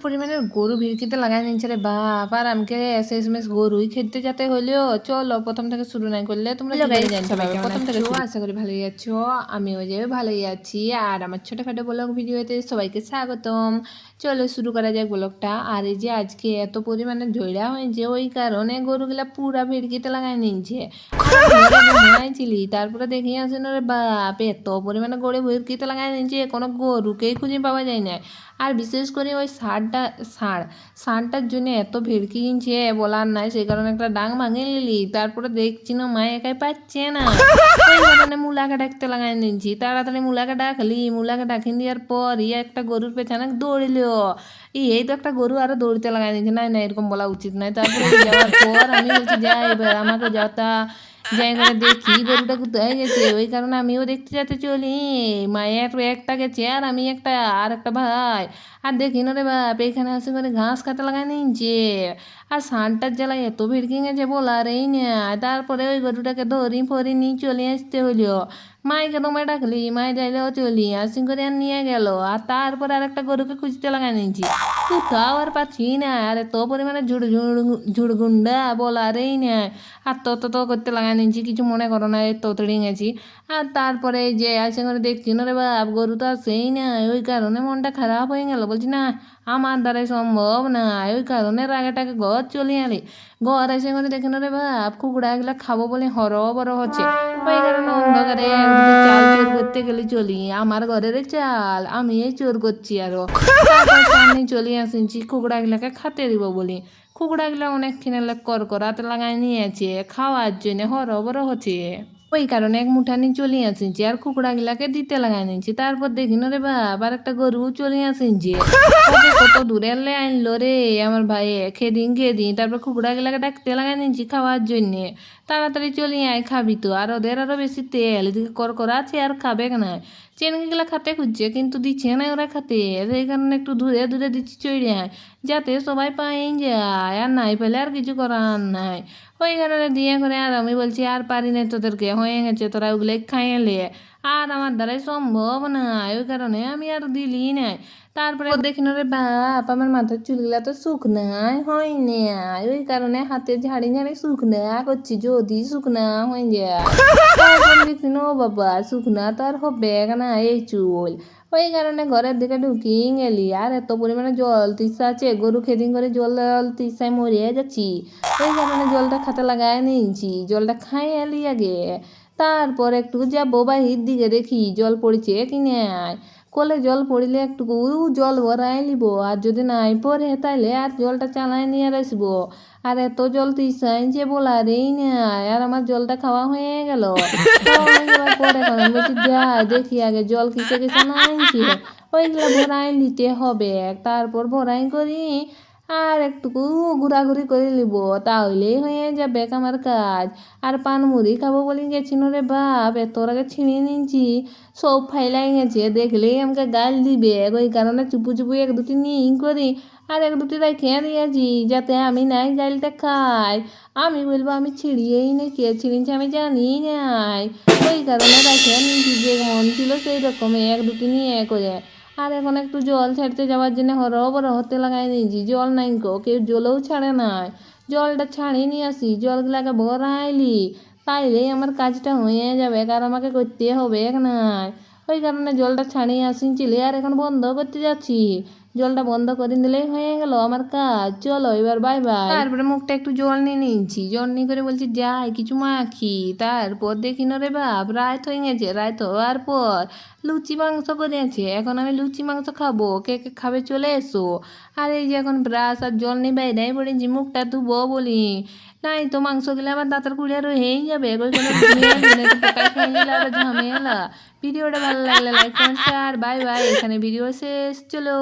পরিমাণের গরু ভিড়কিতে লাগাই নিচ্ছে রে বাপ। আর আমাকে শেষমেশ গরুই খেতে যেতে হলেও চলো প্রথম থেকে শুরু নাই করলে তোমরা কি করে জানতে পারবে প্রথম থেকে শুরু। আশা করি ভালোই আছো, আমিও যে ভালোই আছি। আর আমার ছোটখাটো ব্লগ ভিডিওতে সবাইকে স্বাগতম। চলো শুরু করা যাক ব্লগটা। আর এই যে আজকে এত পরিমাণে ঝড়া হয়েছে ওই কারণে গরুগুলা পুরা ভিড়কিতে লাগাই নিচ্ছে। ঘুমাইছিলি তারপরে দেখি আসেন রে বাপ এত পরিমাণে গরু ভিড়কিতে লাগাই নিচ্ছে কোনো গরুকেই খুঁজে পাওয়া যায় না। আর বিশেষ করে ওই ষাঁড়টার জন্য এত ভিড়কি কিনছে বলার নাই, সেই কারণে একটা ডাং ভাঙে নিলি। তারপরে দেখছি না মা একাই পাচ্ছে না, ওই কারণে মুলাকে ডাকতে লাগাই নিচ্ছি। তাড়াতাড়ি মুলাকে ডাকলি, মুলাকে ডাকি দেওয়ার পর একটা গরুর পেছনে দৌড়িল। এই তো একটা গরু আরো দৌড়তে লাগাই নিচ্ছে, নাই না এরকম বলা উচিত নয়। তারপরে যাওয়ার পর আমি বলছি যা এবার আমাকে যাতা যাই করে দেখি গরুটা কোথায় গেছে। ওই কারণে আমিও দেখতে যেতে চলি। মায়ের একটা গেছে আর আমি আর একটা ভাই। আর দেখি না রে বাপ এখানে আসে করে ঘাস কাটা লাগাই নিচ্ছে। আর ষাঁড়টার জ্বালায় এত ভিড়কি গেছে বলারই না। তারপরে ওই গরুটাকে ধরি ফরি নিয়ে চলে আসতে হইলো। মাইকে তোমায় ডাকলি, মাই যাইলেও চলি আসি করে আর নিয়ে গেল। আর তারপর আর একটা গরুকে খুঁজতে লাগাই নিয়েছি, কোথাও আর পাচ্ছি না। আর এত পরিমাণে ঝুড়গুন্ডা বলারই না। আর তত করতে লাগাই নিয়েছি, কিছু মনে করো না এত তড়ি গেছি। আর তারপরে যে আসে করে দেখছি না রে বাপ গরু তো আসেই না। ওই কারণে মনটা খারাপ হয়ে গেল, বলছি না আমার দ্বারাই সম্ভব না। ওই কারণে রাগাটাকে ঘর চলে আলি। ঘর এসে করে দেখি না রে বাপ কুকুড়াগুলা খাবো বলে বড় হচ্ছে। ওই কারণে অন্ধকারে চাল চোর করতে গেলে চলি, আমার ঘরের চাল আমি এই চোর করছি। আরো সামনে চলে আসিছি কুকুড়াগুলাকে খাতে দিব বলি। কুকুড়াগুলা অনেক খিনালে করকরাতে লাগাই নিয়েছে খাওয়ার জন্য বড় হচ্ছে। ওই কারণে এক মুঠা নিয়ে চলে আসিছি আর কুকুড়াগুলাকে দিতে লাগাই নিয়েছি। তারপর দেখি না রে বাপ আর একটা গরু চলে আসিছি। কত দূরে আনলো রে আমার ভাই, খেদিন তারপর কুকুড়াগুলাকে ডাকতে লাগাই নিয়েছি খাওয়ার জন্যে। তাড়াতাড়ি চলে আয় খাবি তো। আর ওদের আরো বেশি তেল এদিকে করকরা আছে আর খাবে না। চেনগুলা খাতে খুঁজছে কিন্তু দিচ্ছে না ওরা খাতে, সেই কারণে একটু দূরে দিচ্ছি চড়ে আয় যাতে সবাই পাই যায়। আর নাই পেলে আর কিছু করার নাই। ওই কারণে দিয়ে করে আর আমি বলছি আর পারি না, তোদেরকে হয়ে গেছে তোরা ওগুলো খাইলে আর আমার দ্বারাই সম্ভব না। ওই কারণে আমি আর দিলি নাই। তারপরে দেখি না রে বাপ আমার মাথার চুলগুলা তো শুকনাই হয় না। ওই কারণে হাতে ঝাড়ি শুকনা করছি, যদি শুকনা হয়ে যায়। তারপর দেখি না বাবা শুকনা তো আর হবে না এই চুল। ওই কারণে ঘরের দিকে ঢুকি গেলি। আর এত পরিমাণে জল তৃষা আছে, গরু খেদিন করে জল তৃষায় মরিয়ে যাচ্ছি। ওই কারণে জলটা খাতে লাগাই নিয়েছি, জলটা খাই এলি আগে। তারপর একটু যাবো বাহির দিকে দেখি জল পড়ছে কি নাই। কলে জল পড়লে একটুকু জল ভরাই লিব, আর যদি নাই পড়ে তাইলে আর জলটা চালাই নিয়ে আসবো। আর এত জল তৃষাই যে বলারই নাই। আর আমার জলটা খাওয়া হয়ে গেল। পরে এখন বলছি যাই দেখি আগে জল কিসে নাইছি ওইগুলো ভরাই নিতে হবে। তারপর ভরাই করি আর একটুকু ঘোরাঘুরি করে নিব, তাহলেই হয়ে যাবে আমার কাজ। আর পানমুড়ি খাবো বলে গেছি রে বাপ এত আগে ছিঁড়ে নিয়েছি, সব ফাইলাই গেছে দেখলেই আমাকে গাল দিবে। ওই কারণে চুপু এক দুটি নিয়ে করি আর এক দুটি রেখে দিয়েছি যাতে আমি নাই গালটা খাই। আমি বলবো আমি ছিঁড়িয়েই নাই, কে ছিঁড়িয়েছি আমি জানি নাই। ওই কারণে রেখে নিয়েছি, যে মন ছিল সেই রকমই এক দুটি নিয়ে করে। আর এখন একটু জল ছাড়তে যাওয়ার জন্য বড় হতে লাগাই নিয়েছি, জল নাই গো, কেউ জলও ছাড়ে নাই। জলটা ছাড়িয়ে নিয়ে আসি, জলগুলাকে ভরাইলি তাইলেই আমার কাজটা হয়ে যাবে, কারণ আমাকে করতে হবে নাই। ওই কারণে জলটা ছাড়িয়ে আসিনছিলি আর এখন বন্ধ করতে যাচ্ছি। জলটা বন্ধ করে দিলেই হয়ে গেল আমার কাজ। চলো এবার বাই বাই। তারপরে মুখটা একটু জল নিয়ে নিয়েছি, জল নিয়ে করে বলছি যাই কিছু মাখি। তারপর দেখি না রে বাপ রাত হয়ে গেছে, রাত হওয়ার পর লুচি মাংস করেছে। এখন আমি লুচি মাংস খাবো, কে কে খাবে চলে এসো। আর এই যে এখন ব্রাশ আর জল নিয়ে বাইরে পড়েছি মুখটা ধুবো বলি, নাই তো মাংসগুলো আবার দাঁতের কুড়িয়ে রয়েই যাবে। ঝামেলা। ভিডিওটা ভালো লাগলে like comment share, bye bye, এখানে ভিডিও শেষ। চলো।